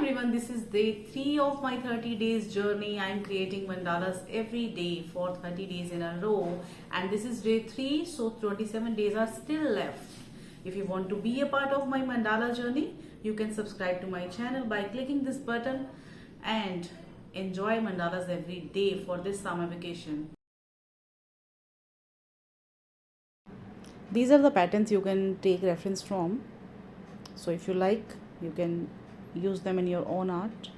everyone, this is day 3 of my 30 days journey. I am creating mandalas every day for 30 days in a row, and this is day 3, so 27 days are still left. If you want to be a part of my mandala journey, you can subscribe to my channel by clicking this button and enjoy mandalas every day for this summer vacation. These are the patterns you can take reference from. So if you like, you can use them in your own art.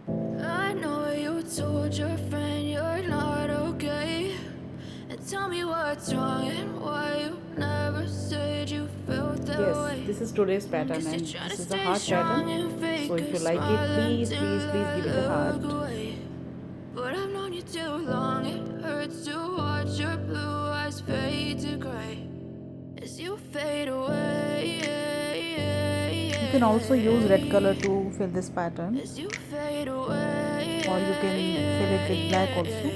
I know you told your friend you're not okay, and tell me what's wrong and why you never said you felt that way. Yes, this is today's pattern, and this is a heart pattern. So if you like it, please give it a heart. But I've known you too long, it hurts to watch your blue eyes fade to gray as you fade away. You can also use red color to fill this pattern, As you fade away, or you can fill it with black also.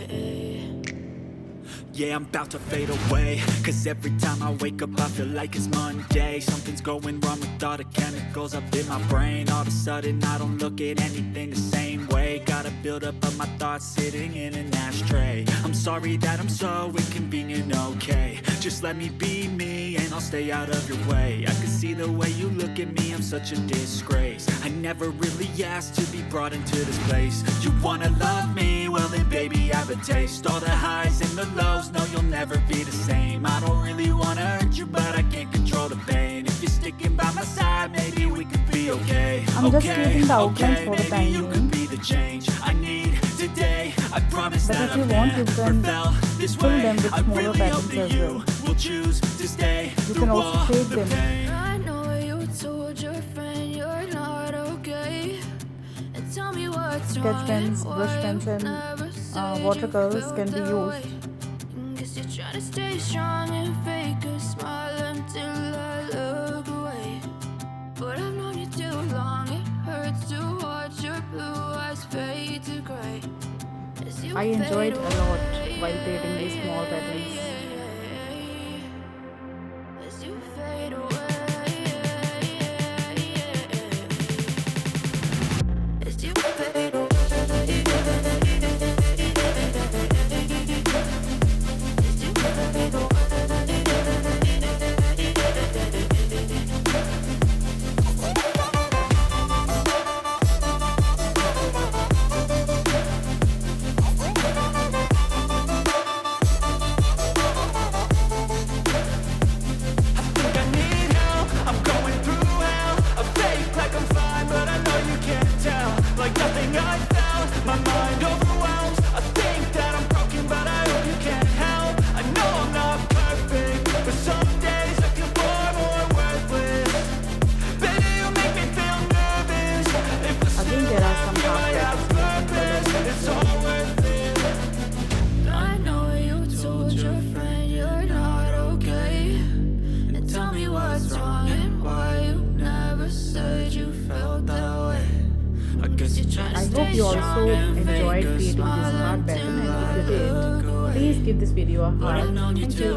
Yeah, I'm about to fade away, cause every time I wake up I feel like it's Monday. Something's going wrong with all the chemicals up in my brain. All of a sudden I don't look at anything the same way. Got a buildup of my thoughts sitting in an ashtray. I'm sorry that I'm so inconvenient, okay. Just let me be me and I'll stay out of your way. I can see the way you look at me, I'm such a disgrace. I never really asked to be brought into this place. You wanna love me? Well then baby I have a taste. All the highs and the lows, no you'll never be the same. I don't really wanna hurt you, but I can't control the pain. If you're sticking by my side, maybe we could be okay. I'm just creating the outlines for the time you could be the change I need today. I promise But that if you I've want, you never can felt this fill way. them with I smaller really patterns hope that as you well. will choose to stay You through can all also shade the them. pain. I know you told your friend you're not okay, and tell me what's wrong. Sketch pens, brush pens and watercolors can be used. Guess you're trying to stay strong and fake a smile until I look away. But I've known you too long, it hurts to watch your blue eyes fade to gray as you I enjoyed fade a lot away. while creating these small patterns. As you fade away. As you fade away. I hope you also enjoyed creating this heart pattern, and if you did, please give this video a heart. Thank you.